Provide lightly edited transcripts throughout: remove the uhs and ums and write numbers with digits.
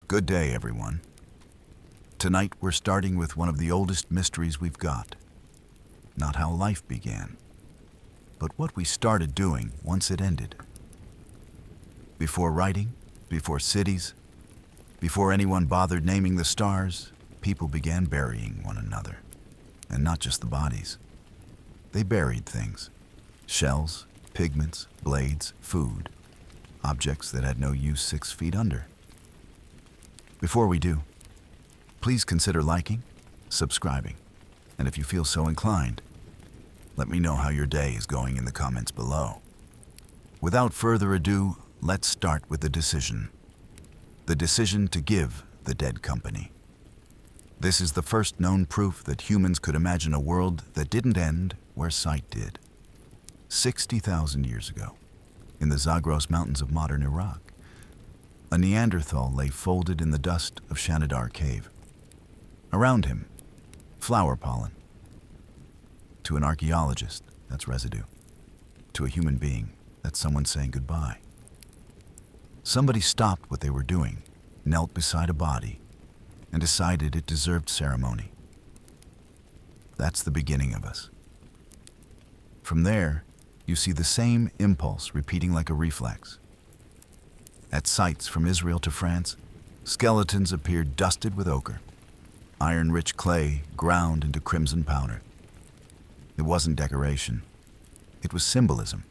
Good day, everyone. Tonight we're starting with one of the oldest mysteries we've got. Not how life began, but what we started doing once it ended. Before writing, before cities, before anyone bothered naming the stars, people began burying one another. And not just the bodies. They buried things. Shells, pigments, blades, food. Objects that had no use 6 feet under. Before we do, please consider liking, subscribing, and if you feel so inclined, let me know how your day is going in the comments below. Without further ado, let's start with the decision. The decision to give the dead company. This is the first known proof that humans could imagine a world that didn't end where sight did. 60,000 years ago, in the Zagros Mountains of modern Iraq, a Neanderthal lay folded in the dust of Shanidar Cave. Around him, flower pollen. To an archaeologist, that's residue. To a human being, that's someone saying goodbye. Somebody stopped what they were doing, knelt beside a body, and decided it deserved ceremony. That's the beginning of us. From there, you see the same impulse repeating like a reflex. At sites from Israel to France, skeletons appeared dusted with ochre, iron-rich clay ground into crimson powder. It wasn't decoration. It was symbolism.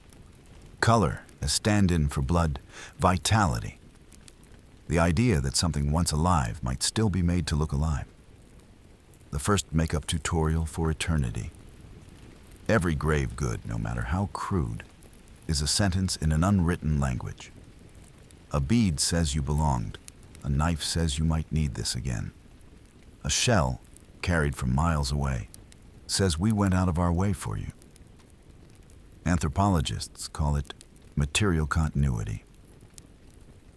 Color as stand-in for blood, vitality. The idea that something once alive might still be made to look alive. The first makeup tutorial for eternity. Every grave good, no matter how crude, is a sentence in an unwritten language. A bead says you belonged. A knife says you might need this again. A shell, carried from miles away, says we went out of our way for you. Anthropologists call it material continuity.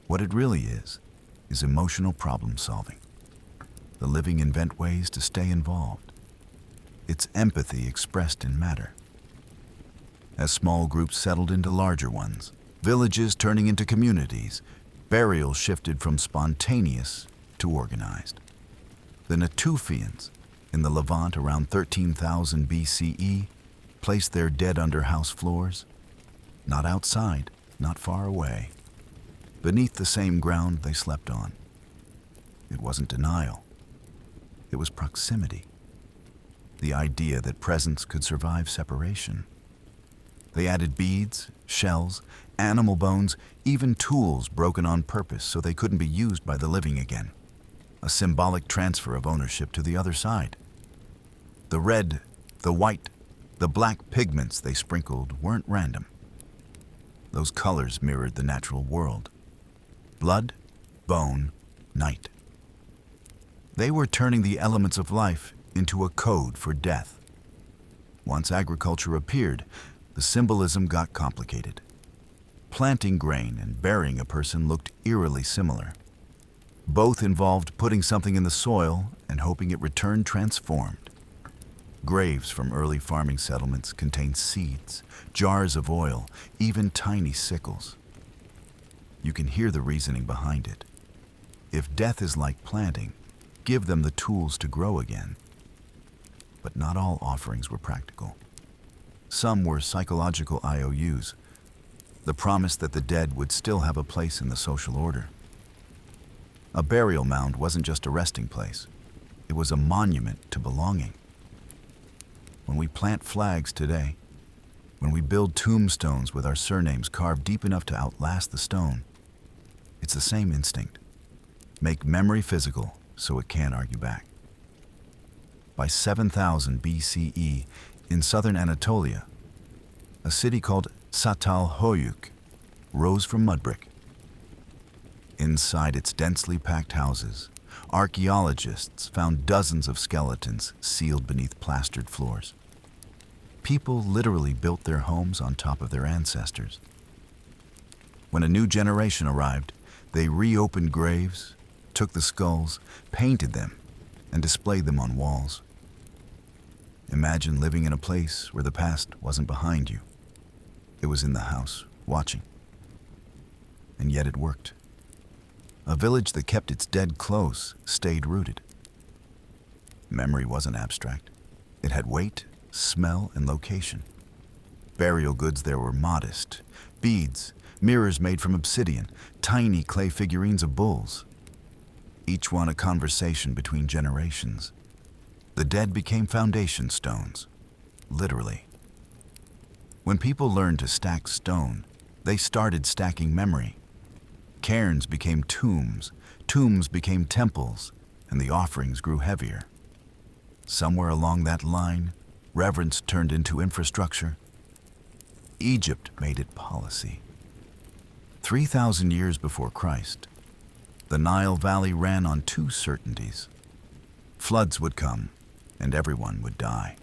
What it really is emotional problem solving. The living invent ways to stay involved. It's empathy expressed in matter. As small groups settled into larger ones, villages turning into communities, burial shifted from spontaneous to organized. The Natufians, in the Levant around 13,000 BCE, placed their dead under house floors, not outside, not far away, beneath the same ground they slept on. It wasn't denial. It was proximity. The idea that presence could survive separation. They added beads, shells, animal bones, even tools broken on purpose so they couldn't be used by the living again. A symbolic transfer of ownership to the other side. The red, the white, the black pigments they sprinkled weren't random. Those colors mirrored the natural world. Blood, bone, night. They were turning the elements of life into a code for death. Once agriculture appeared, the symbolism got complicated. Planting grain and burying a person looked eerily similar. Both involved putting something in the soil and hoping it returned transformed. Graves from early farming settlements contained seeds, jars of oil, even tiny sickles. You can hear the reasoning behind it. If death is like planting, give them the tools to grow again. But not all offerings were practical. Some were psychological IOUs, the promise that the dead would still have a place in the social order. A burial mound wasn't just a resting place. It was a monument to belonging. When we plant flags today, when we build tombstones with our surnames carved deep enough to outlast the stone, it's the same instinct. Make memory physical so it can't argue back. By 7000 BCE, in southern Anatolia, a city called Çatalhöyük rose from mud brick. Inside its densely packed houses, archaeologists found dozens of skeletons sealed beneath plastered floors. People literally built their homes on top of their ancestors. When a new generation arrived, they reopened graves, took the skulls, painted them, and displayed them on walls. Imagine living in a place where the past wasn't behind you. It was in the house, watching. And yet it worked. a village that kept its dead close stayed rooted. Memory wasn't abstract. It had weight, smell, and location. Burial goods there were modest: beads, mirrors made from obsidian, tiny clay figurines of bulls. Each one a conversation between generations. The dead became foundation stones, literally. When people learned to stack stone, they started stacking memory. Cairns became tombs, tombs became temples, and the offerings grew heavier. Somewhere along that line, reverence turned into infrastructure. Egypt made it policy. 3,000 years before Christ, the Nile Valley ran on two certainties. Floods would come, and everyone would die.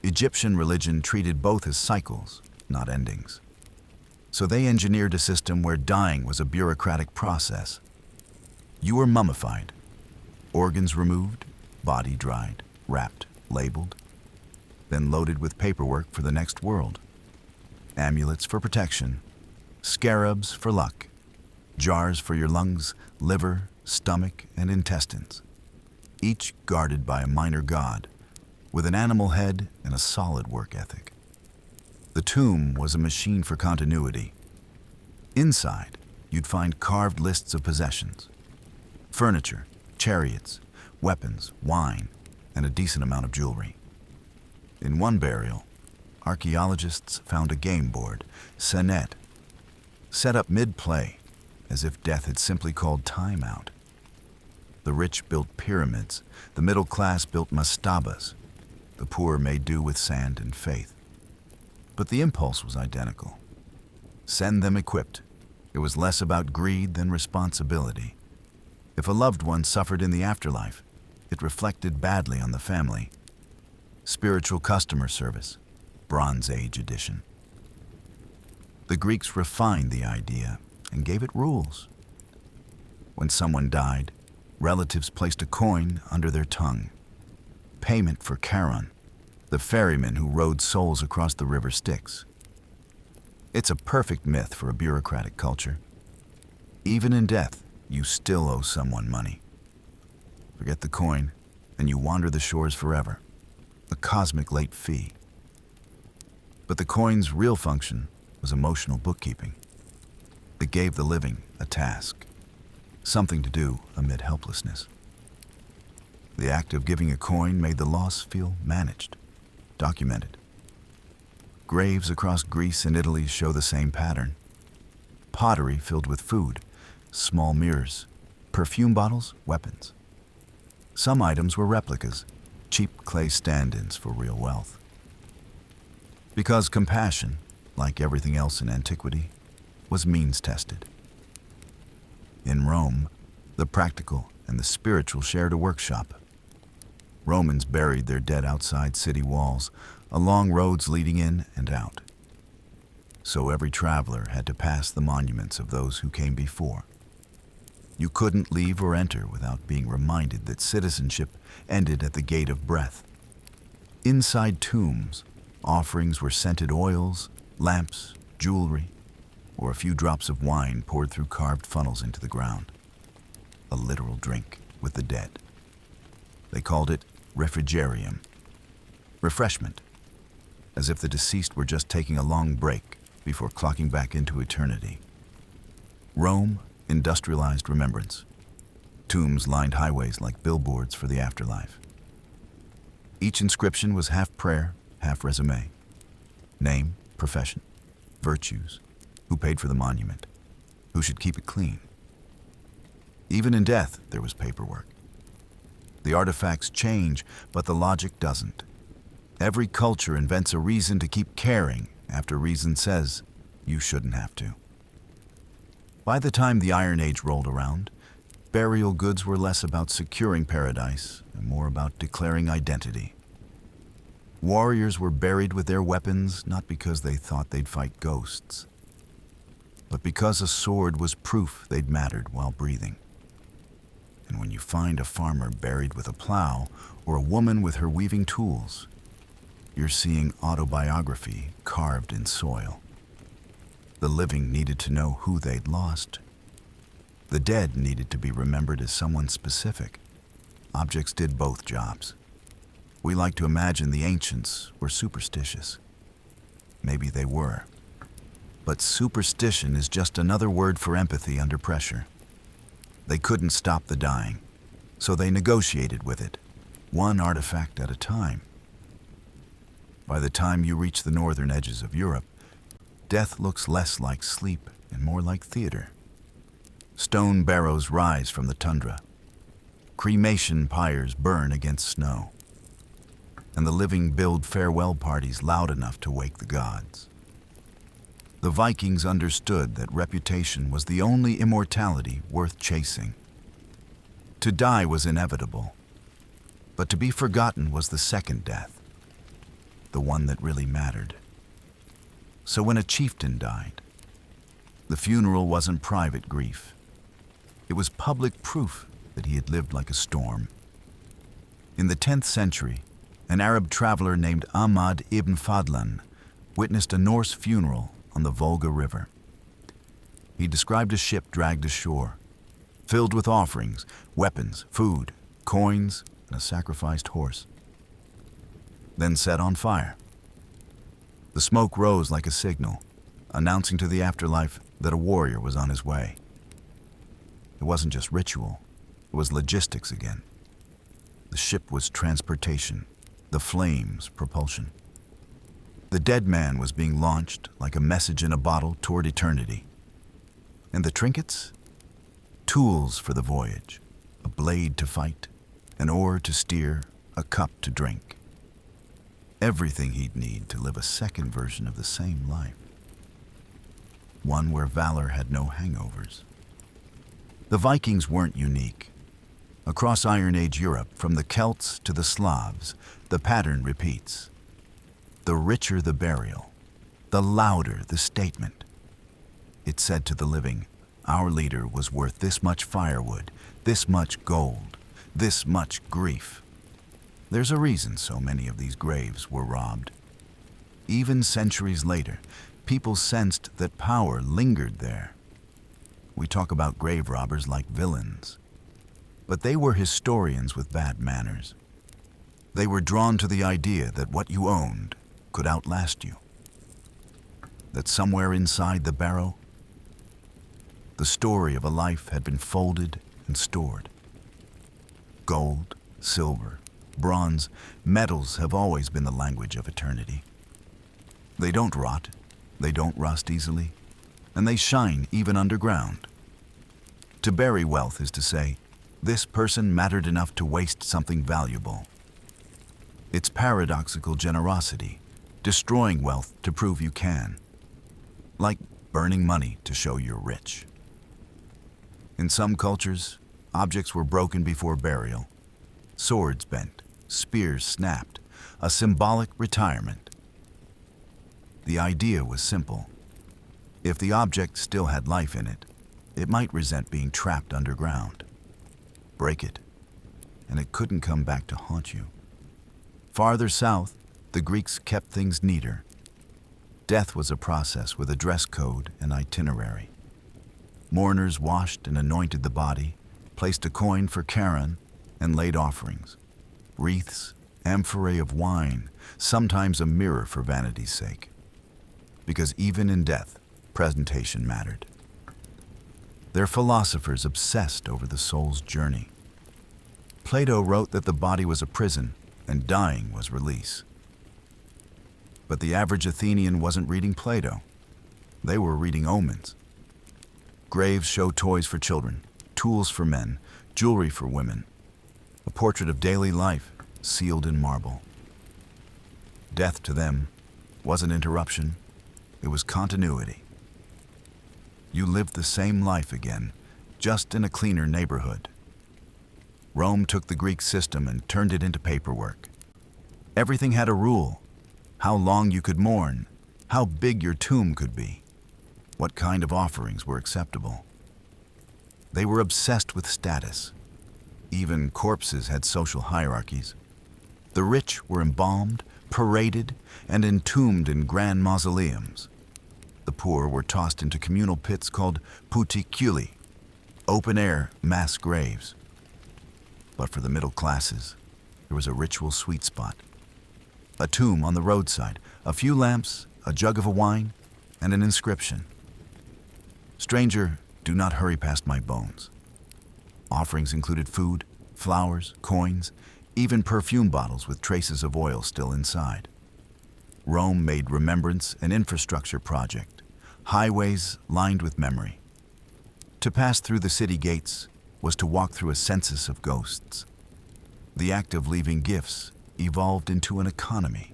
Egyptian religion treated both as cycles, not endings. So they engineered a system where dying was a bureaucratic process. You were mummified, organs removed, body dried, wrapped, labeled, then loaded with paperwork for the next world. Amulets for protection, scarabs for luck, jars for your lungs, liver, stomach, and intestines, each guarded by a minor god, with an animal head and a solid work ethic. The tomb was a machine for continuity. Inside, you'd find carved lists of possessions: furniture, chariots, weapons, wine, and a decent amount of jewelry. In one burial, archaeologists found a game board, senet, set up mid-play, as if death had simply called time out. The rich built pyramids, the middle class built mastabas, the poor made do with sand and faith. But the impulse was identical. Send them equipped. It was less about greed than responsibility. If a loved one suffered in the afterlife, it reflected badly on the family. Spiritual customer service, Bronze Age edition. The Greeks refined the idea and gave it rules. When someone died, relatives placed a coin under their tongue. Payment for Charon, the ferryman who rowed souls across the river Styx. It's a perfect myth for a bureaucratic culture. Even in death, you still owe someone money. Forget the coin, and you wander the shores forever. A cosmic late fee. But the coin's real function was emotional bookkeeping. It gave the living a task, something to do amid helplessness. The act of giving a coin made the loss feel managed, documented. Graves across Greece and Italy show the same pattern. Pottery filled with food, small mirrors, perfume bottles, weapons. Some items were replicas, cheap clay stand-ins for real wealth. Because compassion, like everything else in antiquity, was means-tested. In Rome, the practical and the spiritual shared a workshop. Romans buried their dead outside city walls, along roads leading in and out. So every traveler had to pass the monuments of those who came before. You couldn't leave or enter without being reminded that citizenship ended at the gate of breath. Inside tombs, offerings were scented oils, lamps, jewelry, or a few drops of wine poured through carved funnels into the ground. A literal drink with the dead. They called it refrigerium, refreshment, as if the deceased were just taking a long break before clocking back into eternity. Rome industrialized remembrance. Tombs lined highways like billboards for the afterlife. Each inscription was half prayer, half resume. Name, profession, virtues, who paid for the monument, who should keep it clean. Even in death, there was paperwork. The artifacts change, but the logic doesn't. Every culture invents a reason to keep caring after reason says you shouldn't have to. By the time the Iron Age rolled around, burial goods were less about securing paradise and more about declaring identity. Warriors were buried with their weapons not because they thought they'd fight ghosts, but because a sword was proof they'd mattered while breathing. And when you find a farmer buried with a plow or a woman with her weaving tools, you're seeing autobiography carved in soil. The living needed to know who they'd lost, The dead needed to be remembered as someone specific. Objects did both jobs. We like to imagine the ancients were superstitious. Maybe they were. But superstition is just another word for empathy under pressure. They couldn't stop the dying, so they negotiated with it, one artifact at a time. By the time you reach the northern edges of Europe, death looks less like sleep and more like theater. Stone barrows rise from the tundra. Cremation pyres burn against snow. And the living build farewell parties loud enough to wake the gods. The Vikings understood that reputation was the only immortality worth chasing. To die was inevitable, but to be forgotten was the second death, the one that really mattered. So when a chieftain died, the funeral wasn't private grief. It was public proof that he had lived like a storm. In the 10th century, an Arab traveler named Ahmad ibn Fadlan witnessed a Norse funeral on the Volga River. He described a ship dragged ashore, filled with offerings, weapons, food, coins, and a sacrificed horse, then set on fire. The smoke rose like a signal, announcing to the afterlife that a warrior was on his way. It wasn't just ritual, it was logistics again. The ship was transportation, the flames propulsion. The dead man was being launched like a message in a bottle toward eternity. And the trinkets? Tools for the voyage, a blade to fight, an oar to steer, a cup to drink. Everything he'd need to live a second version of the same life. One where valor had no hangovers. The Vikings weren't unique. Across Iron Age Europe, from the Celts to the Slavs, the pattern repeats. The richer the burial, the louder the statement. It said to the living, our leader was worth this much firewood, this much gold, this much grief. There's a reason so many of these graves were robbed. Even centuries later, people sensed that power lingered there. We talk about grave robbers like villains, but they were historians with bad manners. They were drawn to the idea that what you owned could outlast you. That somewhere inside the barrow, the story of a life had been folded and stored. Gold, silver, bronze, metals have always been the language of eternity. They don't rot, they don't rust easily, and they shine even underground. To bury wealth is to say, this person mattered enough to waste something valuable. It's paradoxical generosity, destroying wealth to prove you can. Like burning money to show you're rich. In some cultures, objects were broken before burial. Swords bent, spears snapped, a symbolic retirement. The idea was simple. If the object still had life in it, it might resent being trapped underground. Break it, and it couldn't come back to haunt you. Farther south, the Greeks kept things neater. Death was a process with a dress code and itinerary. Mourners washed and anointed the body, placed a coin for Charon, and laid offerings. Wreaths, amphorae of wine, sometimes a mirror for vanity's sake. Because even in death, presentation mattered. Their philosophers obsessed over the soul's journey. Plato wrote that the body was a prison and dying was release. But the average Athenian wasn't reading Plato. They were reading omens. Graves show toys for children, tools for men, jewelry for women. A portrait of daily life sealed in marble. Death to them wasn't interruption, it was continuity. You lived the same life again, just in a cleaner neighborhood. Rome took the Greek system and turned it into paperwork. Everything had a rule. How long you could mourn, how big your tomb could be, what kind of offerings were acceptable. They were obsessed with status. Even corpses had social hierarchies. The rich were embalmed, paraded, and entombed in grand mausoleums. The poor were tossed into communal pits called puticuli. open-air mass graves. But for the middle classes, there was a ritual sweet spot. A tomb on the roadside, a few lamps, a jug of wine, and an inscription. "Stranger, do not hurry past my bones." Offerings included food, flowers, coins, even perfume bottles with traces of oil still inside. Rome made remembrance an infrastructure project, highways lined with memory. To pass through the city gates was to walk through a census of ghosts. The act of leaving gifts evolved into an economy.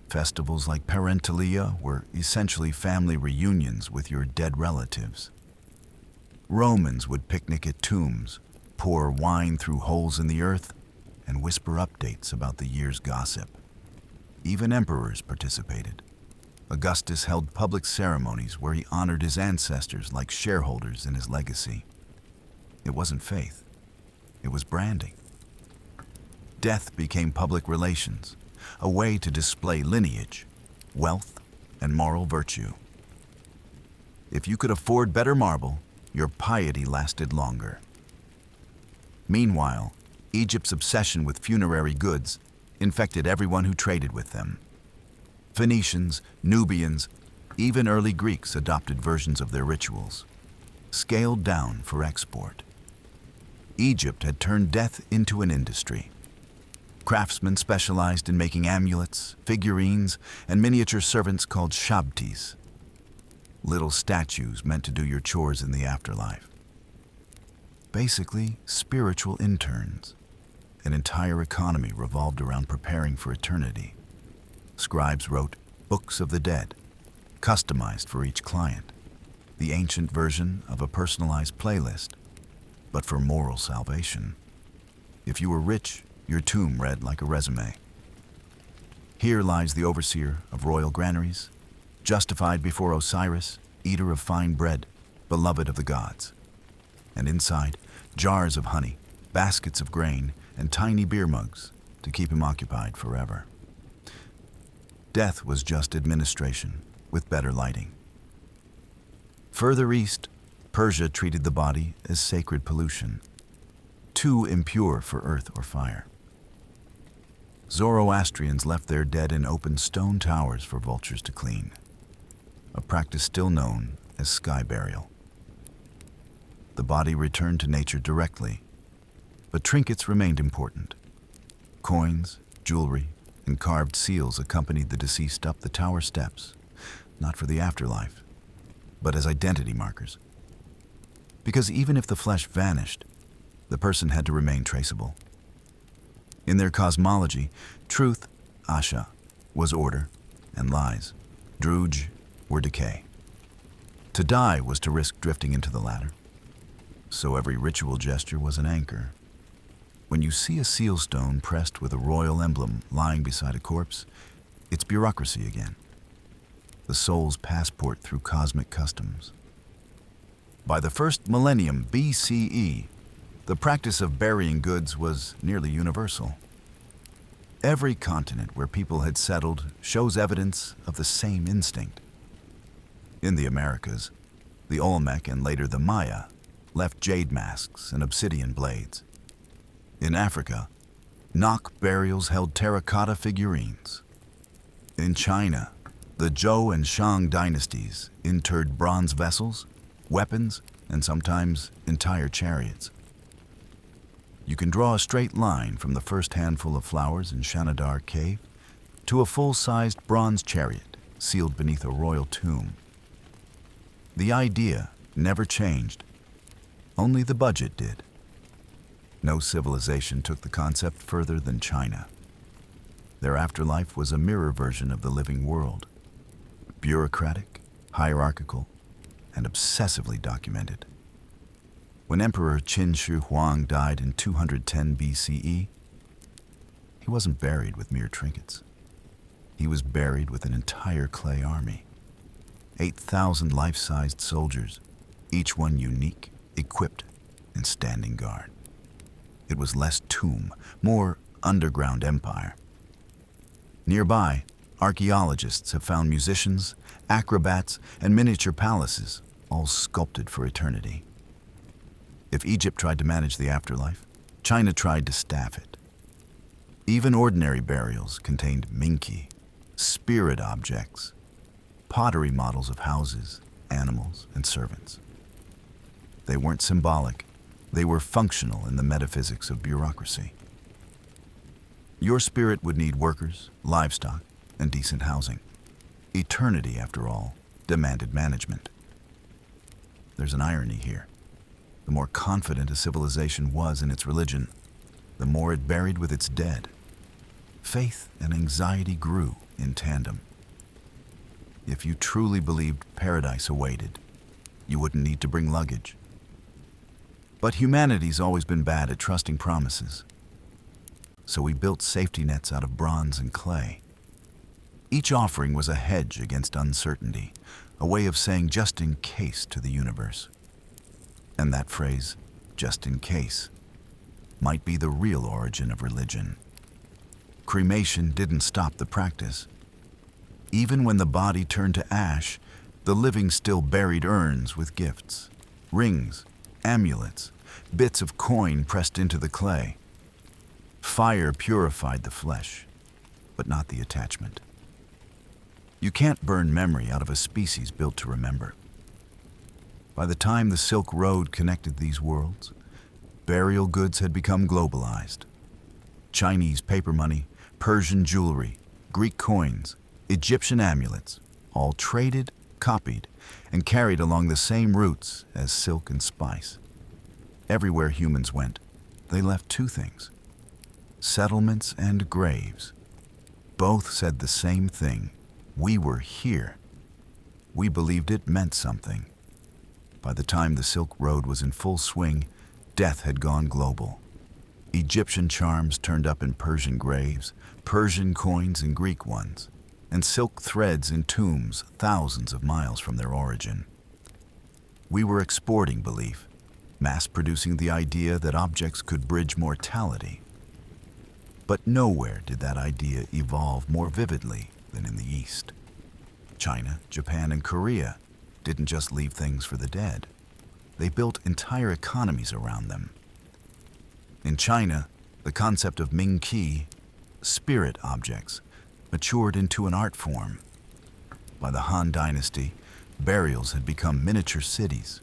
Festivals like Parentalia were essentially family reunions with your dead relatives. Romans would picnic at tombs, pour wine through holes in the earth, and whisper updates about the year's gossip. Even emperors participated. Augustus held public ceremonies where he honored his ancestors like shareholders in his legacy. It wasn't faith, it was branding. Death became public relations, a way to display lineage, wealth, and moral virtue. If you could afford better marble, your piety lasted longer. Meanwhile, Egypt's obsession with funerary goods infected everyone who traded with them. Phoenicians, Nubians, even early Greeks adopted versions of their rituals, scaled down for export. Egypt had turned death into an industry. Craftsmen specialized in making amulets, figurines, and miniature servants called shabtis, little statues meant to do your chores in the afterlife. Basically, spiritual interns. An entire economy revolved around preparing for eternity. Scribes wrote books of the dead, customized for each client, the ancient version of a personalized playlist, but for moral salvation. If you were rich, your tomb read like a resume. Here lies the overseer of royal granaries, justified before Osiris, eater of fine bread, beloved of the gods. And inside, jars of honey, baskets of grain, and tiny beer mugs to keep him occupied forever. Death was just administration, with better lighting. Further east, Persia treated the body as sacred pollution, too impure for earth or fire. Zoroastrians left their dead in open stone towers for vultures to clean, a practice still known as sky burial. The body returned to nature directly, but trinkets remained important. Coins, jewelry, and carved seals accompanied the deceased up the tower steps, not for the afterlife, but as identity markers. Because even if the flesh vanished, the person had to remain traceable. In their cosmology, truth, asha, was order, and lies, druj, were decay. To die was to risk drifting into the latter. So every ritual gesture was an anchor. When you see a seal stone pressed with a royal emblem lying beside a corpse, it's bureaucracy again. The soul's passport through cosmic customs. By the first millennium BCE, the practice of burying goods was nearly universal. Every continent where people had settled shows evidence of the same instinct. In the Americas, the Olmec and later the Maya left jade masks and obsidian blades. In Africa, Nok burials held terracotta figurines. In China, the Zhou and Shang dynasties interred bronze vessels, weapons, and sometimes entire chariots. You can draw a straight line from the first handful of flowers in Shanadar Cave to a full-sized bronze chariot sealed beneath a royal tomb. The idea never changed. Only the budget did. No civilization took the concept further than China. Their afterlife was a mirror version of the living world, bureaucratic, hierarchical, and obsessively documented. When Emperor Qin Shi Huang died in 210 BCE, he wasn't buried with mere trinkets. He was buried with an entire clay army, 8,000 life-sized soldiers, each one unique, equipped, and standing guard. It was less tomb, more underground empire. Nearby, archaeologists have found musicians, acrobats, and miniature palaces, all sculpted for eternity. If Egypt tried to manage the afterlife, China tried to staff it. Even ordinary burials contained minki, spirit objects, pottery models of houses, animals, and servants. They weren't symbolic, they were functional in the metaphysics of bureaucracy. Your spirit would need workers, livestock, and decent housing. Eternity, after all, demanded management. There's an irony here. The more confident a civilization was in its religion, the more it buried with its dead. Faith and anxiety grew in tandem. If you truly believed paradise awaited, you wouldn't need to bring luggage. But humanity's always been bad at trusting promises. So we built safety nets out of bronze and clay. Each offering was a hedge against uncertainty, a way of saying just in case to the universe. And that phrase, just in case, might be the real origin of religion. Cremation didn't stop the practice. Even when the body turned to ash, the living still buried urns with gifts, rings, amulets, bits of coin pressed into the clay. Fire purified the flesh, but not the attachment. You can't burn memory out of a species built to remember. By the time the Silk Road connected these worlds, burial goods had become globalized. Chinese paper money, Persian jewelry, Greek coins, Egyptian amulets, all traded, copied, and carried along the same routes as silk and spice. Everywhere humans went, they left two things: settlements and graves. Both said the same thing: we were here. We believed it meant something. By the time the Silk Road was in full swing, death had gone global. Egyptian charms turned up in Persian graves, Persian coins in Greek ones, and silk threads in tombs thousands of miles from their origin. We were exporting belief, mass-producing the idea that objects could bridge mortality. But nowhere did that idea evolve more vividly than in the East. China, Japan, and Korea didn't just leave things for the dead. They built entire economies around them. In China, the concept of Ming-Qi, spirit objects, matured into an art form. By the Han Dynasty, burials had become miniature cities.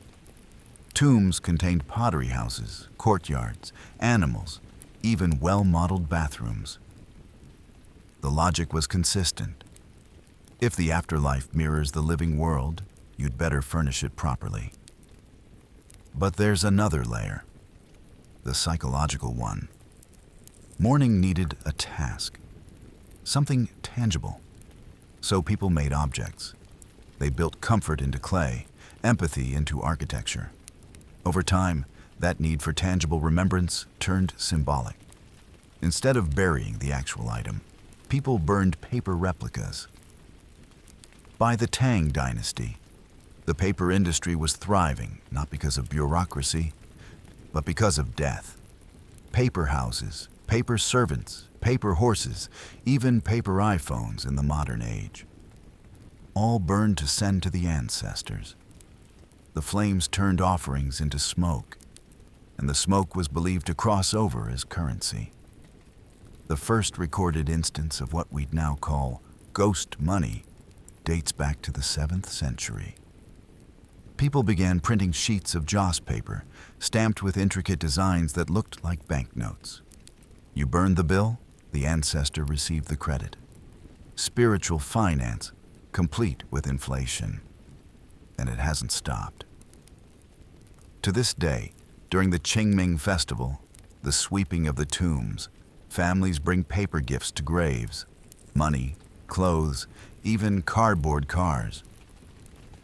Tombs contained pottery houses, courtyards, animals, even well-modeled bathrooms. The logic was consistent. If the afterlife mirrors the living world, you'd better furnish it properly. But there's another layer, the psychological one. Mourning needed a task, something tangible. So people made objects. They built comfort into clay, empathy into architecture. Over time, that need for tangible remembrance turned symbolic. Instead of burying the actual item, people burned paper replicas. By the Tang Dynasty, the paper industry was thriving not because of bureaucracy, but because of death. Paper houses, paper servants, paper horses, even paper iPhones in the modern age. All burned to send to the ancestors. The flames turned offerings into smoke, and the smoke was believed to cross over as currency. The first recorded instance of what we'd now call ghost money dates back to the 7th century. People began printing sheets of joss paper, stamped with intricate designs that looked like banknotes. You burned the bill, the ancestor received the credit. Spiritual finance, complete with inflation. And it hasn't stopped. To this day, during the Qingming festival, the sweeping of the tombs, families bring paper gifts to graves, money, clothes, even cardboard cars.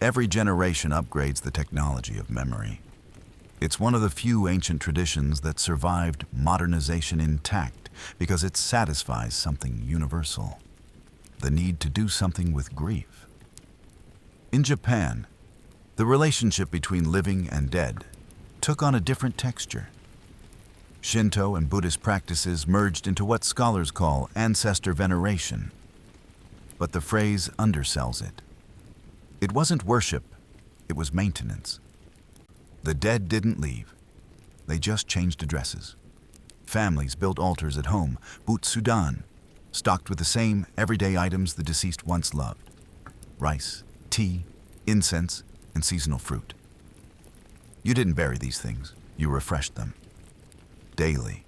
Every generation upgrades the technology of memory. It's one of the few ancient traditions that survived modernization intact because it satisfies something universal: the need to do something with grief. In Japan, the relationship between living and dead took on a different texture. Shinto and Buddhist practices merged into what scholars call ancestor veneration. But the phrase undersells it. It wasn't worship, it was maintenance. The dead didn't leave. They just changed addresses. Families built altars at home, Bout Sudan, stocked with the same everyday items the deceased once loved: rice, tea, incense, and seasonal fruit. You didn't bury these things, you refreshed them. Daily.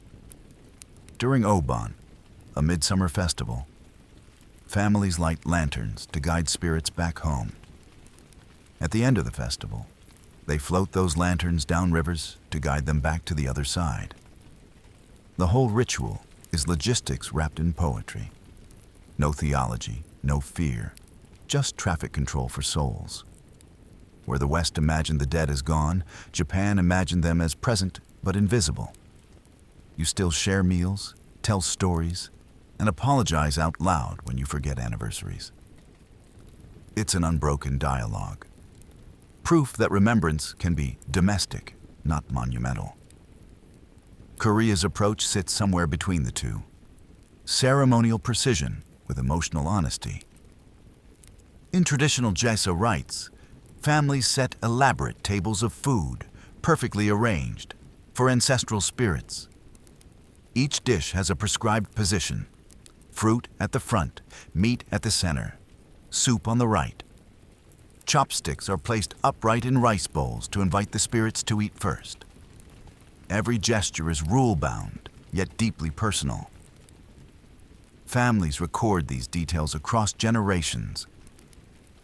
During Oban, a midsummer festival, families light lanterns to guide spirits back home. At the end of the festival, they float those lanterns down rivers to guide them back to the other side. The whole ritual is logistics wrapped in poetry. No theology, no fear, just traffic control for souls. Where the West imagined the dead as gone, Japan imagined them as present but invisible. You still share meals, tell stories, and apologize out loud when you forget anniversaries. It's an unbroken dialogue. Proof that remembrance can be domestic, not monumental. Korea's approach sits somewhere between the two. Ceremonial precision with emotional honesty. In traditional Jeso rites, families set elaborate tables of food, perfectly arranged, for ancestral spirits. Each dish has a prescribed position: fruit at the front, meat at the center, soup on the right. Chopsticks are placed upright in rice bowls to invite the spirits to eat first. Every gesture is rule-bound, yet deeply personal. Families record these details across generations,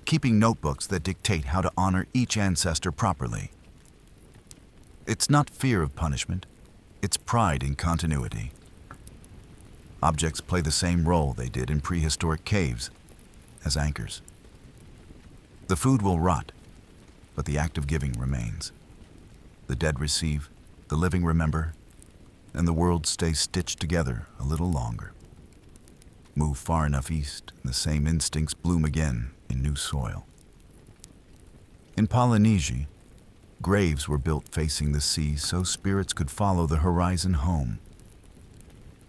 keeping notebooks that dictate how to honor each ancestor properly. It's not fear of punishment, it's pride in continuity. Objects play the same role they did in prehistoric caves, as anchors. The food will rot, but the act of giving remains. The dead receive, the living remember, and the world stays stitched together a little longer. Move far enough east, and the same instincts bloom again in new soil. In Polynesia, graves were built facing the sea so spirits could follow the horizon home.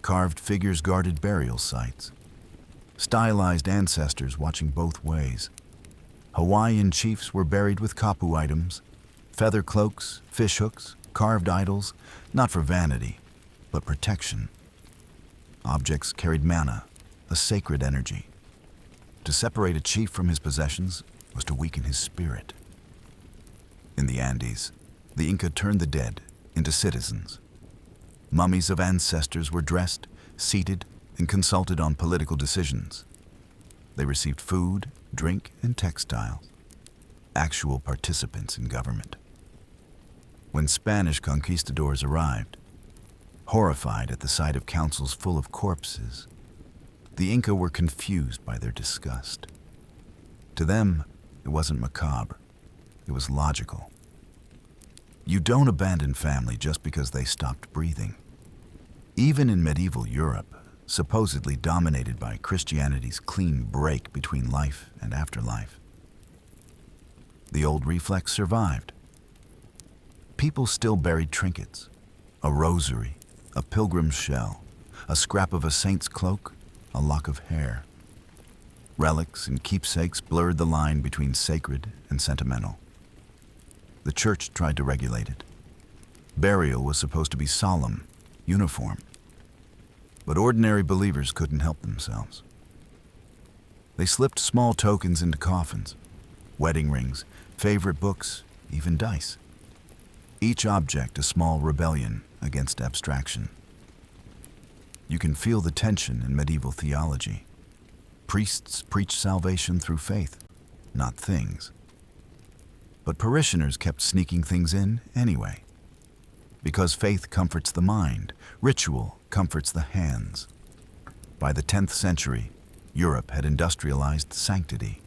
Carved figures guarded burial sites, stylized ancestors watching both ways. Hawaiian chiefs were buried with kapu items, feather cloaks, fish hooks, carved idols, not for vanity, but protection. Objects carried mana, a sacred energy. To separate a chief from his possessions was to weaken his spirit. In the Andes, the Inca turned the dead into citizens. Mummies of ancestors were dressed, seated, and consulted on political decisions. They received food, drink, and textiles, actual participants in government. When Spanish conquistadors arrived, horrified at the sight of councils full of corpses, the Inca were confused by their disgust. To them, it wasn't macabre, it was logical. You don't abandon family just because they stopped breathing. Even in medieval Europe, supposedly dominated by Christianity's clean break between life and afterlife, the old reflex survived. People still buried trinkets: a rosary, a pilgrim's shell, a scrap of a saint's cloak, a lock of hair. Relics and keepsakes blurred the line between sacred and sentimental. The church tried to regulate it. Burial was supposed to be solemn, uniform. But ordinary believers couldn't help themselves. They slipped small tokens into coffins: wedding rings, favorite books, even dice. Each object a small rebellion against abstraction. You can feel the tension in medieval theology. Priests preached salvation through faith, not things. But parishioners kept sneaking things in anyway. Because faith comforts the mind, ritual comforts the hands. By the 10th century, Europe had industrialized sanctity.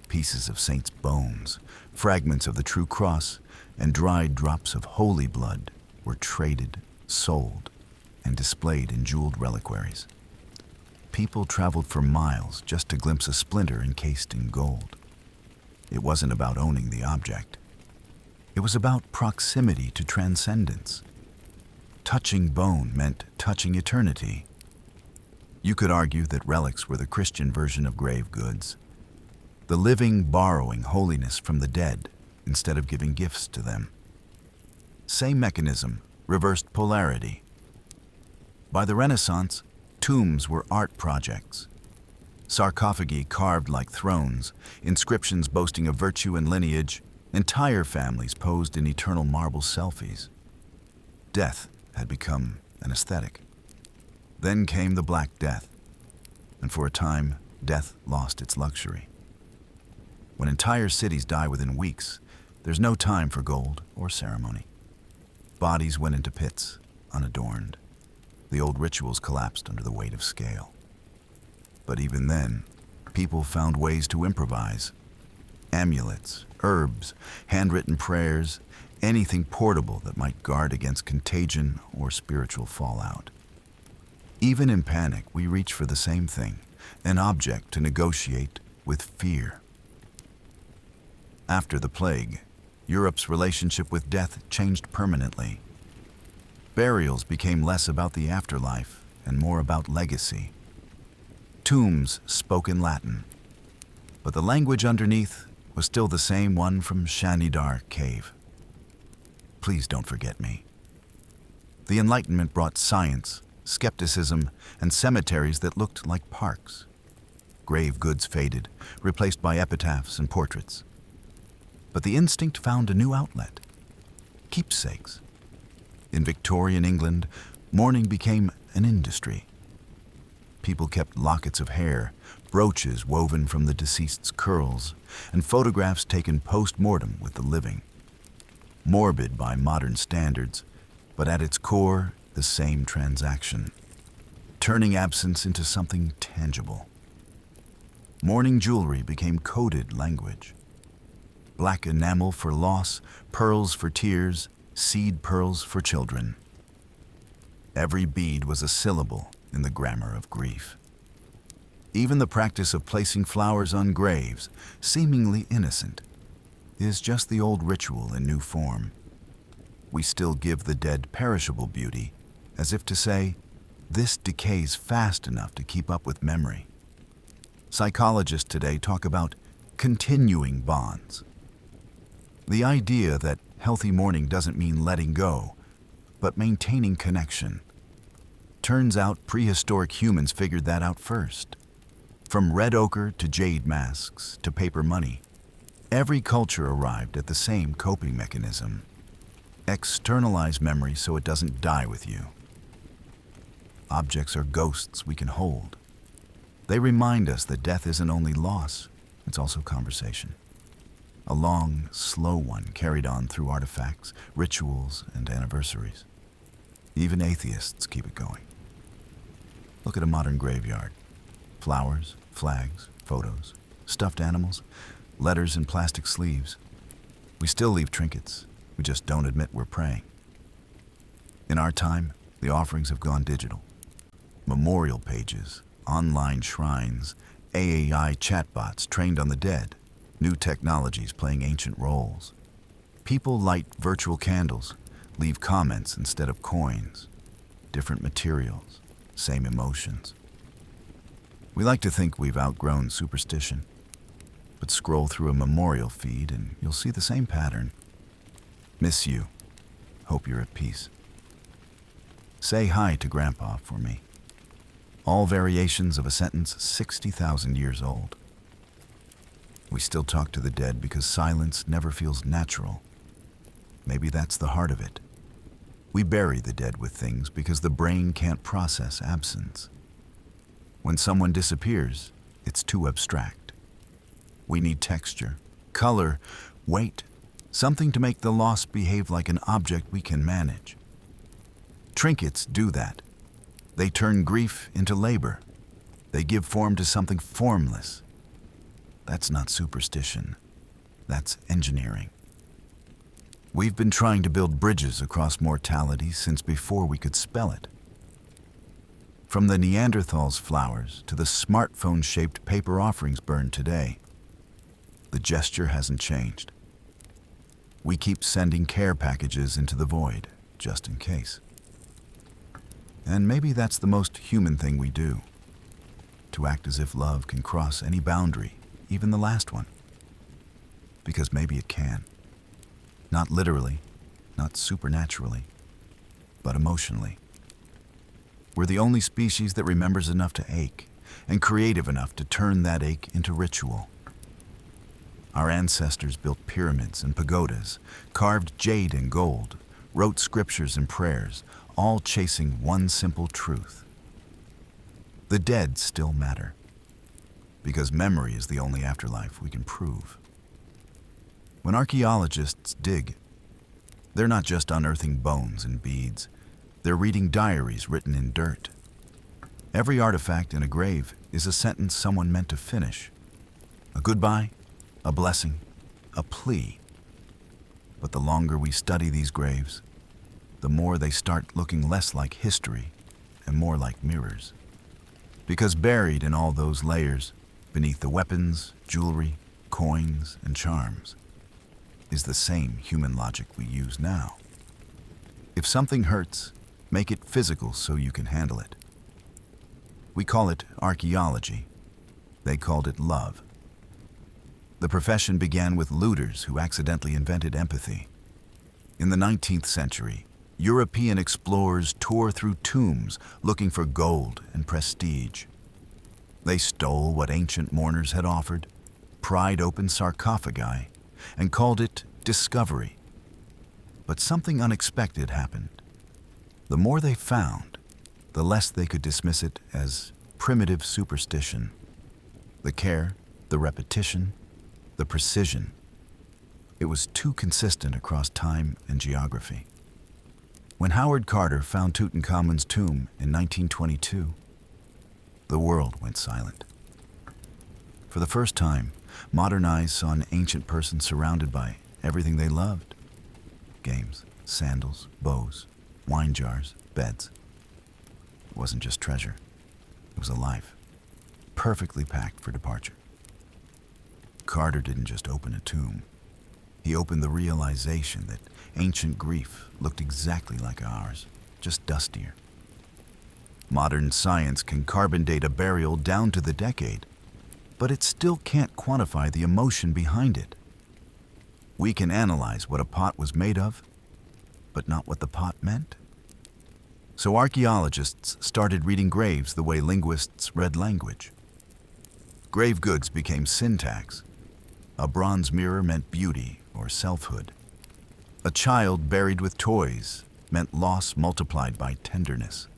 Pieces of saints' bones, fragments of the true cross, and dried drops of holy blood were traded, sold, and displayed in jeweled reliquaries. People traveled for miles just to glimpse a splinter encased in gold. It wasn't about owning the object. It was about proximity to transcendence. Touching bone meant touching eternity. You could argue that relics were the Christian version of grave goods, the living borrowing holiness from the dead instead of giving gifts to them. Same mechanism, reversed polarity. By the Renaissance, tombs were art projects. Sarcophagi carved like thrones, inscriptions boasting of virtue and lineage, entire families posed in eternal marble selfies. Death had become an aesthetic. Then came the Black Death, and for a time, death lost its luxury. When entire cities die within weeks, there's no time for gold or ceremony. Bodies went into pits, unadorned. The old rituals collapsed under the weight of scale. But even then, people found ways to improvise. Amulets, herbs, handwritten prayers, anything portable that might guard against contagion or spiritual fallout. Even in panic, we reach for the same thing, an object to negotiate with fear. After the plague, Europe's relationship with death changed permanently. Burials became less about the afterlife and more about legacy. Tombs spoke in Latin, but the language underneath was still the same one from Shanidar Cave. Please don't forget me. The Enlightenment brought science, skepticism, and cemeteries that looked like parks. Grave goods faded, replaced by epitaphs and portraits. But the instinct found a new outlet: keepsakes. In Victorian England, mourning became an industry. People kept lockets of hair, brooches woven from the deceased's curls, and photographs taken post-mortem with the living. Morbid by modern standards, but at its core, the same transaction, turning absence into something tangible. Mourning jewelry became coded language. Black enamel for loss, pearls for tears, seed pearls for children. Every bead was a syllable in the grammar of grief. Even the practice of placing flowers on graves, seemingly innocent, is just the old ritual in new form. We still give the dead perishable beauty, as if to say, this decays fast enough to keep up with memory. Psychologists today talk about continuing bonds. The idea that healthy mourning doesn't mean letting go, but maintaining connection. Turns out prehistoric humans figured that out first. From red ochre to jade masks to paper money, every culture arrived at the same coping mechanism. Externalize memory so it doesn't die with you. Objects are ghosts we can hold. They remind us that death isn't only loss, it's also conversation. A long, slow one carried on through artifacts, rituals, and anniversaries. Even atheists keep it going. Look at a modern graveyard. Flowers, flags, photos, stuffed animals, letters in plastic sleeves. We still leave trinkets. We just don't admit we're praying. In our time, the offerings have gone digital. Memorial pages, online shrines, AI chatbots trained on the dead, new technologies playing ancient roles. People light virtual candles, leave comments instead of coins. Different materials, same emotions. We like to think we've outgrown superstition, but scroll through a memorial feed and you'll see the same pattern. Miss you. Hope you're at peace. Say hi to Grandpa for me. All variations of a sentence 60,000 years old. We still talk to the dead because silence never feels natural. Maybe that's the heart of it. We bury the dead with things because the brain can't process absence. When someone disappears, it's too abstract. We need texture, color, weight, something to make the loss behave like an object we can manage. Trinkets do that. They turn grief into labor. They give form to something formless. That's not superstition. That's engineering. We've been trying to build bridges across mortality since before we could spell it. From the Neanderthal's flowers to the smartphone-shaped paper offerings burned today, the gesture hasn't changed. We keep sending care packages into the void, just in case. And maybe that's the most human thing we do, to act as if love can cross any boundary, even the last one. Because maybe it can. Not literally, not supernaturally, but emotionally. We're the only species that remembers enough to ache, and creative enough to turn that ache into ritual. Our ancestors built pyramids and pagodas, carved jade and gold, wrote scriptures and prayers, all chasing one simple truth. The dead still matter, because memory is the only afterlife we can prove. When archaeologists dig, they're not just unearthing bones and beads, they're reading diaries written in dirt. Every artifact in a grave is a sentence someone meant to finish. A goodbye, a blessing, a plea. But the longer we study these graves, the more they start looking less like history and more like mirrors. Because buried in all those layers, beneath the weapons, jewelry, coins, and charms, is the same human logic we use now. If something hurts, make it physical so you can handle it. We call it archaeology. They called it love. The profession began with looters who accidentally invented empathy. In the 19th century, European explorers tore through tombs looking for gold and prestige. They stole what ancient mourners had offered, pried open sarcophagi, and called it discovery. But something unexpected happened. The more they found, the less they could dismiss it as primitive superstition. The care, the repetition, the precision. It was too consistent across time and geography. When Howard Carter found Tutankhamun's tomb in 1922, the world went silent. For the first time, modern eyes saw an ancient person surrounded by everything they loved. Games, sandals, bows, wine jars, beds. It wasn't just treasure. It was a life, perfectly packed for departure. Carter didn't just open a tomb. He opened the realization that ancient grief looked exactly like ours, just dustier. Modern science can carbon date a burial down to the decade, but it still can't quantify the emotion behind it. We can analyze what a pot was made of, but not what the pot meant. So archaeologists started reading graves the way linguists read language. Grave goods became syntax. A bronze mirror meant beauty or selfhood. A child buried with toys meant loss multiplied by tenderness.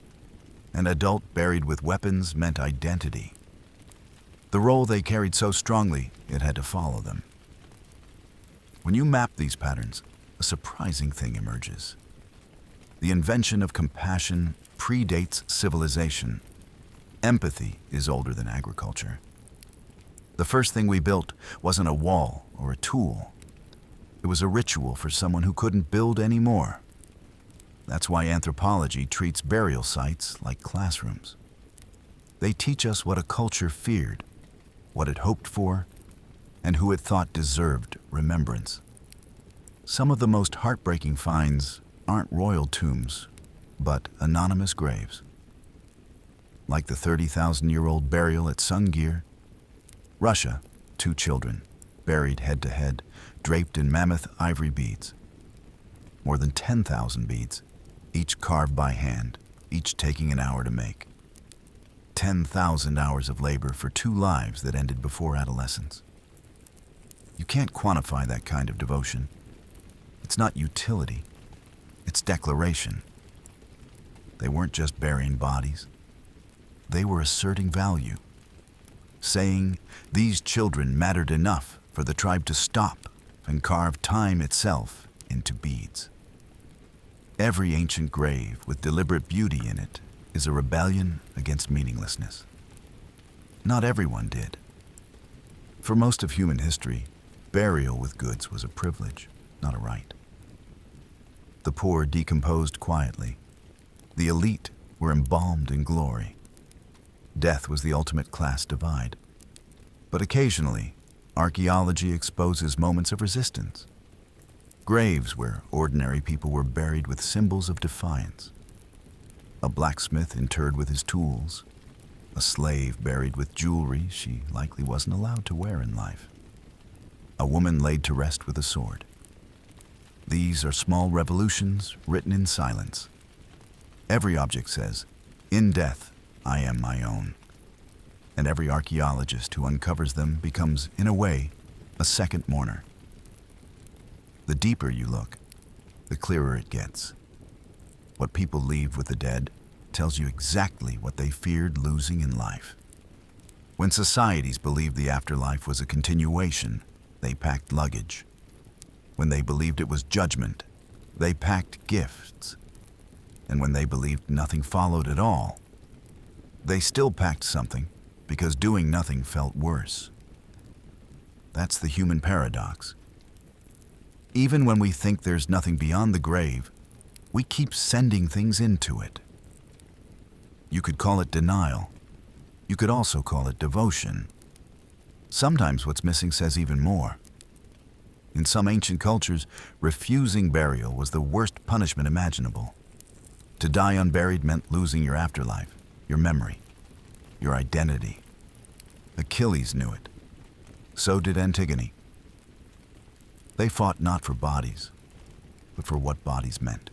An adult buried with weapons meant identity. The role they carried so strongly, it had to follow them. When you map these patterns, a surprising thing emerges. The invention of compassion predates civilization. Empathy is older than agriculture. The first thing we built wasn't a wall or a tool. It was a ritual for someone who couldn't build anymore. That's why anthropology treats burial sites like classrooms. They teach us what a culture feared, what it hoped for, and who it thought deserved remembrance. Some of the most heartbreaking finds aren't royal tombs, but anonymous graves. Like the 30,000-year-old burial at Sungir, Russia, 2 children, buried head to head, draped in mammoth ivory beads. More than 10,000 beads, each carved by hand, each taking an hour to make. 10,000 hours of labor for 2 lives that ended before adolescence. You can't quantify that kind of devotion. It's not utility, it's declaration. They weren't just burying bodies. They were asserting value, saying these children mattered enough for the tribe to stop and carve time itself into beads. Every ancient grave with deliberate beauty in it is a rebellion against meaninglessness. Not everyone did. For most of human history, burial with goods was a privilege, not a right. The poor decomposed quietly. The elite were embalmed in glory. Death was the ultimate class divide. But occasionally, archaeology exposes moments of resistance. Graves where ordinary people were buried with symbols of defiance. A blacksmith interred with his tools. A slave buried with jewelry she likely wasn't allowed to wear in life. A woman laid to rest with a sword. These are small revolutions written in silence. Every object says, "In death, I am my own." And every archaeologist who uncovers them becomes, in a way, a second mourner. The deeper you look, the clearer it gets. What people leave with the dead tells you exactly what they feared losing in life. When societies believed the afterlife was a continuation, they packed luggage. When they believed it was judgment, they packed gifts. And when they believed nothing followed at all, they still packed something because doing nothing felt worse. That's the human paradox. Even when we think there's nothing beyond the grave, we keep sending things into it. You could call it denial. You could also call it devotion. Sometimes what's missing says even more. In some ancient cultures, refusing burial was the worst punishment imaginable. To die unburied meant losing your afterlife, your memory, your identity. Achilles knew it. So did Antigone. They fought not for bodies, but for what bodies meant.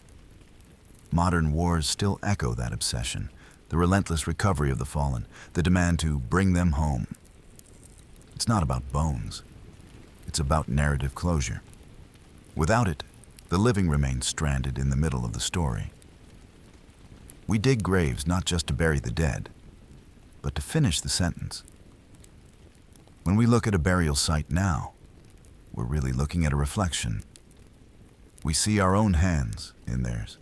Modern wars still echo that obsession, the relentless recovery of the fallen, the demand to bring them home. It's not about bones. It's about narrative closure. Without it, the living remain stranded in the middle of the story. We dig graves not just to bury the dead, but to finish the sentence. When we look at a burial site now, we're really looking at a reflection. We see our own hands in theirs,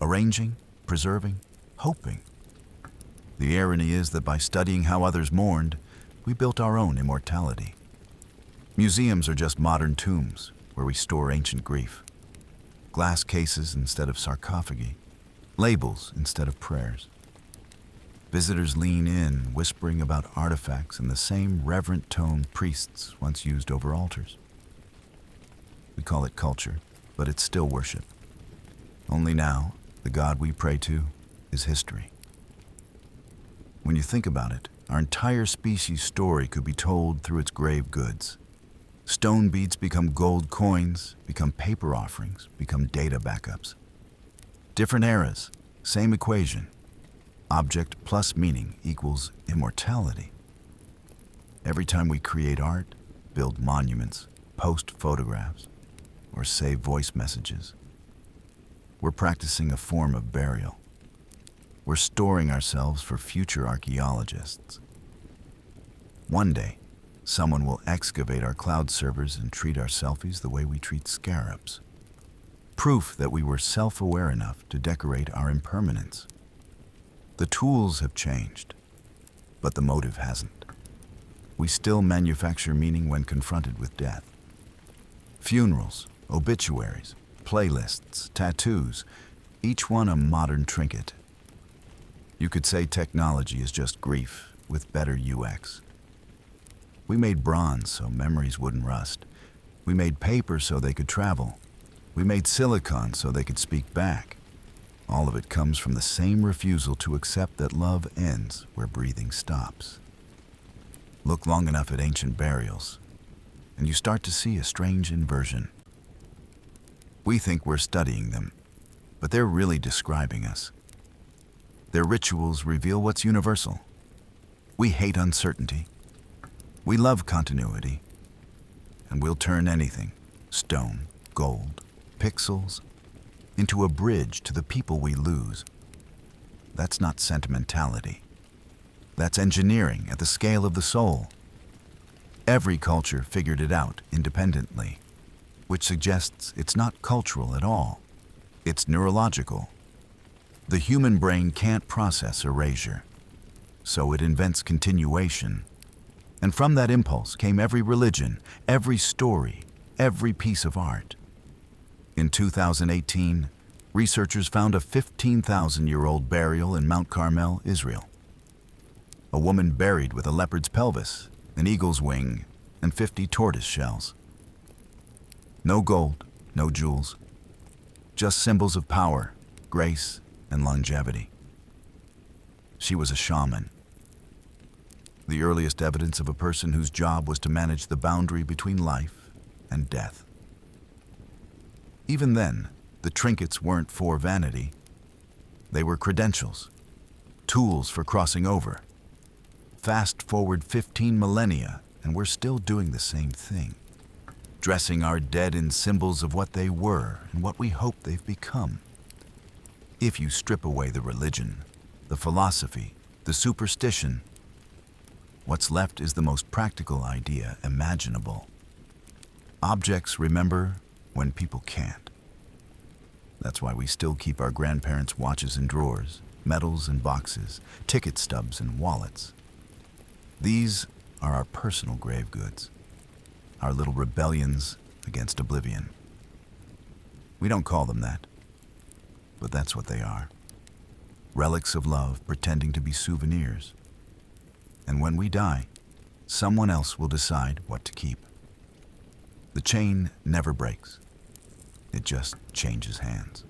arranging, preserving, hoping. The irony is that by studying how others mourned, we built our own immortality. Museums are just modern tombs where we store ancient grief. Glass cases instead of sarcophagi, labels instead of prayers. Visitors lean in, whispering about artifacts in the same reverent tone priests once used over altars. We call it culture, but it's still worship. Only now, the God we pray to is history. When you think about it, our entire species' story could be told through its grave goods. Stone beads become gold coins, become paper offerings, become data backups. Different eras, same equation. Object plus meaning equals immortality. Every time we create art, build monuments, post photographs, or save voice messages, we're practicing a form of burial. We're storing ourselves for future archaeologists. One day, someone will excavate our cloud servers and treat our selfies the way we treat scarabs. Proof that we were self-aware enough to decorate our impermanence. The tools have changed, but the motive hasn't. We still manufacture meaning when confronted with death. Funerals, obituaries, playlists, tattoos, each one a modern trinket. You could say technology is just grief with better UX. We made bronze so memories wouldn't rust. We made paper so they could travel. We made silicon so they could speak back. All of it comes from the same refusal to accept that love ends where breathing stops. Look long enough at ancient burials, and you start to see a strange inversion. We think we're studying them, but they're really describing us. Their rituals reveal what's universal. We hate uncertainty. We love continuity. And we'll turn anything, stone, gold, pixels, into a bridge to the people we lose. That's not sentimentality. That's engineering at the scale of the soul. Every culture figured it out independently, which suggests it's not cultural at all. It's neurological. The human brain can't process erasure, so it invents continuation. And from that impulse came every religion, every story, every piece of art. In 2018, researchers found a 15,000-year-old burial in Mount Carmel, Israel. A woman buried with a leopard's pelvis, an eagle's wing, and 50 tortoise shells. No gold, no jewels, just symbols of power, grace, and longevity. She was a shaman. The earliest evidence of a person whose job was to manage the boundary between life and death. Even then, the trinkets weren't for vanity. They were credentials, tools for crossing over. Fast forward 15 millennia, and we're still doing the same thing, dressing our dead in symbols of what they were and what we hope they've become. If you strip away the religion, the philosophy, the superstition, what's left is the most practical idea imaginable. Objects remember when people can't. That's why we still keep our grandparents' watches in drawers, medals in boxes, ticket stubs in wallets. These are our personal grave goods, our little rebellions against oblivion. We don't call them that, but that's what they are. Relics of love pretending to be souvenirs. And when we die, someone else will decide what to keep. The chain never breaks. It just changes hands.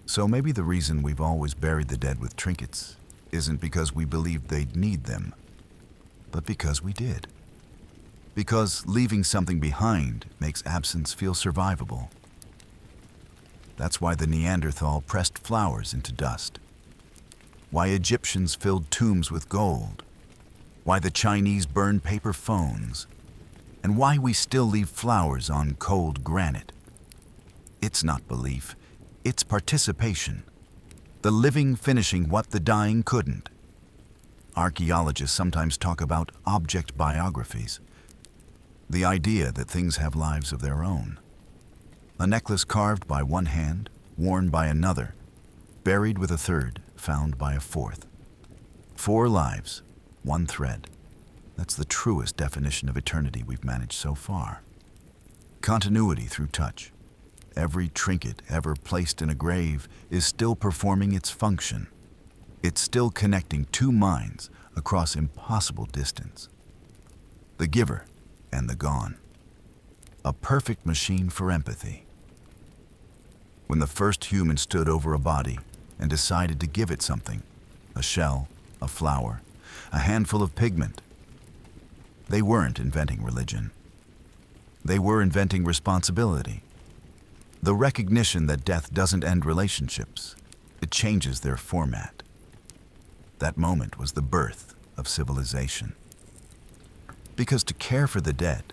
So maybe the reason we've always buried the dead with trinkets isn't because we believed they'd need them, but because we did. Because leaving something behind makes absence feel survivable. That's why the Neanderthal pressed flowers into dust. Why Egyptians filled tombs with gold. Why the Chinese burned paper phones. And why we still leave flowers on cold granite. It's not belief, it's participation. The living finishing what the dying couldn't. Archaeologists sometimes talk about object biographies. The idea that things have lives of their own. A necklace carved by one hand, worn by another, buried with a third, found by a fourth. 4 lives, 1 thread. That's the truest definition of eternity we've managed so far. Continuity through touch. Every trinket ever placed in a grave is still performing its function. It's still connecting 2 minds across impossible distance. The giver and the gone. A perfect machine for empathy. When the first human stood over a body and decided to give it something, a shell, a flower, a handful of pigment, they weren't inventing religion. They were inventing responsibility. The recognition that death doesn't end relationships, it changes their format. That moment was the birth of civilization. Because to care for the dead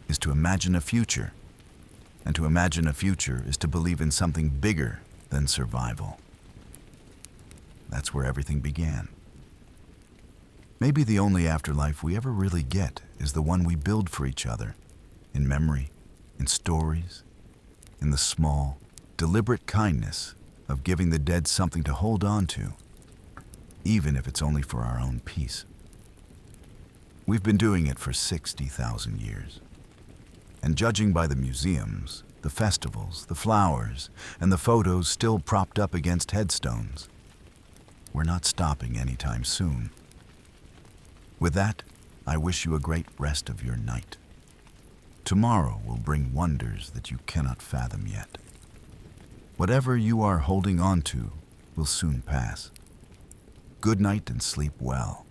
is to imagine a future, and to imagine a future is to believe in something bigger than survival. That's where everything began. Maybe the only afterlife we ever really get is the one we build for each other, in memory, in stories, in the small, deliberate kindness of giving the dead something to hold on to, even if it's only for our own peace. We've been doing it for 60,000 years. And judging by the museums, the festivals, the flowers, and the photos still propped up against headstones, we're not stopping anytime soon. With that, I wish you a great rest of your night. Tomorrow will bring wonders that you cannot fathom yet. Whatever you are holding on to will soon pass. Good night and sleep well.